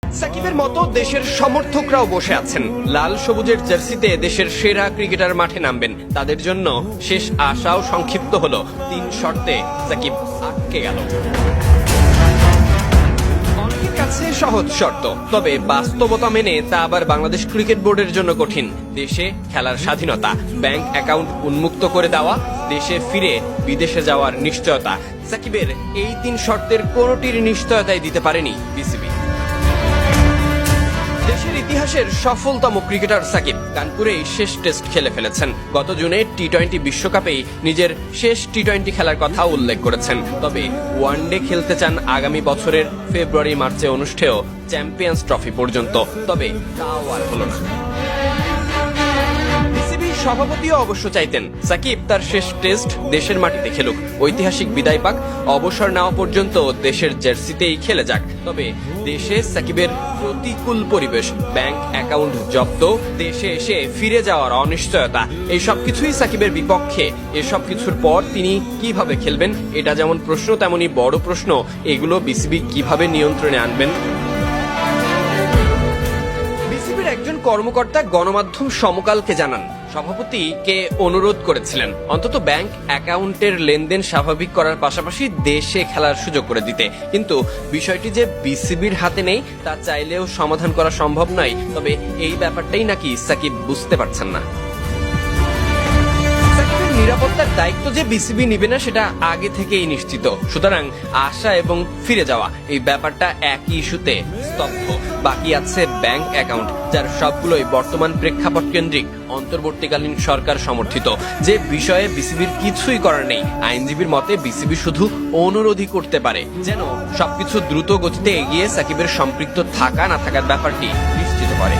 সাকিবের মতো দেশের সমর্থকরাও বসে আছেন। লাল সবুজের জার্সিতে দেশের সেরা ক্রিকেটার মাঠে নামবেন। তাদের জন্য শেষ আশাও সংক্ষিপ্ত হলো। 3 শর্তে সাকিব আটকে গেল। অনেকের কাছে সহজ শর্ত, তবে বাস্তবতা মেনে তা আবার বাংলাদেশ ক্রিকেট বোর্ডের জন্য কঠিন। দেশে খেলার স্বাধীনতা, ব্যাংক অ্যাকাউন্ট উন্মুক্ত করে দেওয়া, দেশে ফিরে বিদেশে যাওয়ার নিশ্চয়তা। সাকিবের এই 3 শর্তের কোনোটির নিশ্চয়তাই দিতে পারেনি বিসিবি। দেশের ইতিহাসের সফলতম ক্রিকেটার সাকিব কানপুরেই শেষ টেস্ট খেলে ফেলেছেন। গত জুনে টি-20 বিশ্বকাপেই নিজের শেষ টি-20 খেলার কথা উল্লেখ করেছেন। তবে ওয়ানডে খেলতে চান আগামী বছরের ফেব্রুয়ারি-মার্চে অনুষ্ঠেয় চ্যাম্পিয়ন্স ট্রফি পর্যন্ত। তবে তাও আর হলো না। সভাপতিও অবশ্য চাইতেন সাকিব তার শেষ টেস্ট দেশের মাটিতে খেলুক, ঐতিহাসিক বিদায় পাক, অবসর নেওয়া পর্যন্ত দেশের জার্সিতেই খেলে যাক। তবে দেশে সাকিবের প্রতিকূল পরিবেশ, ব্যাংক অ্যাকাউন্ট জব্দ, দেশে এসে ফিরে যাওয়ার অনিশ্চয়তা, এই সবকিছুই সাকিবের বিপক্ষে। এসব কিছুর পর তিনি কিভাবে খেলবেন, এটা যেমন প্রশ্ন তেমনই বড় প্রশ্ন, এগুলো বিসিবি কিভাবে নিয়ন্ত্রণে আনবেন। একজন কর্মকর্তা গণমাধ্যম সমকালকে জানান, সভাপতিকে অনুরোধ করেছিলেন অন্তত ব্যাংক অ্যাকাউন্টের লেনদেন স্বাভাবিক করার পাশাপাশি দেশে খেলার সুযোগ করে দিতে। কিন্তু বিষয়টি যে বিসিবির হাতে নেই তা চাইলেও সমাধান করা সম্ভব নয়। তবে এই ব্যাপারটাই নাকি সাকিব বুঝতে পারছেন না। নিরাপত্তার দায়িত্ব যে বিসিবি নিবে না সেটা আগে থেকেই নিশ্চিত। সুতরাং আসা এবং ফিরে যাওয়া এই ব্যাপারটা একই ইস্যুতে স্তব্ধ। বাকি আছে ব্যাংক অ্যাকাউন্ট, যার সবগুলোই বর্তমান প্রেক্ষাপট কেন্দ্রিক, অন্তর্বর্তীকালীন সরকার সমর্থিত। যে বিষয়ে বিসিবির কিছুই করার নেই। আইনজীবীর মতে বিসিবি শুধু অনুরোধই করতে পারে, যেন সবকিছু দ্রুত গতিতে এগিয়ে সাকিবের সম্পৃক্ত থাকা না থাকার ব্যাপারটি নিশ্চিত করে।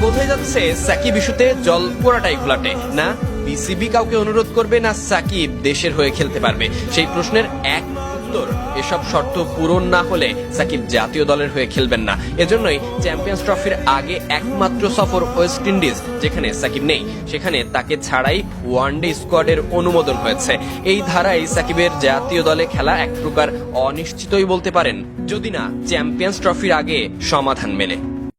বোঝাই যাচ্ছে সাকিব ইস্যুতে জল পোড়াটাই ঘোলাটে। না বিসিবি কাউকে অনুরোধ করবে, না সাকিব দেশের হয়ে খেলতে পারবে। সেই প্রশ্নের এক উত্তর, এসব শর্ত পূরণ না হলে সাকিব জাতীয় দলের হয়ে খেলবেন না। এজন্যই চ্যাম্পিয়ন্স ট্রফির আগে একমাত্র সফর ওয়েস্ট ইন্ডিজ, যেখানে সাকিব নেই, সেখানে তাকে ছাড়াই ওয়ানডে স্কোয়াডের অনুমোদন হয়েছে। এই ধারায় সাকিবের জাতীয় দলে খেলা এক প্রকার অনিশ্চিতই বলতে পারেন, যদি না চ্যাম্পিয়ন্স ট্রফির আগে সমাধান মেলে।